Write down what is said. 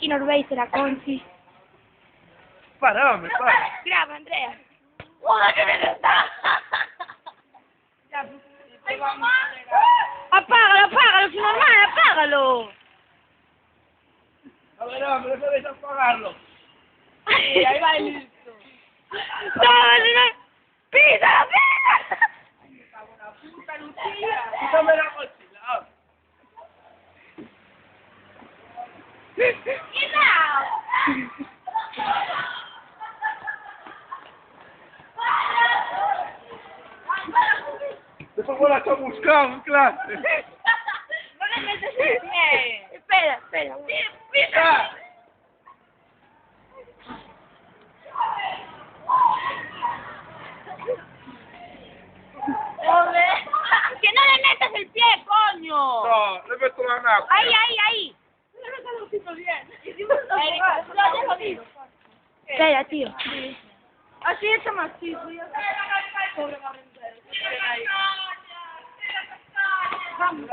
Ricky Norveiser, la Conchi. Para, hombre, para. Graba, Andrea. ¡Joder, que me está! Apágalo, apágalo, si normal, apágalo. A ver, hombre, no podéis apagarlo. Y ahí va el listo. ¡Pisa, pisa! ¡Puta, Lucía! ¡Quítame la mochila! Después me la está buscando en clase. No le metes el pie. Espera, espera. Ah. Joder. Que no le metas el pie, coño. No, le meto la napa. Ahí, ahí, ahí. Espera, tío. Así está más chico. Vamos.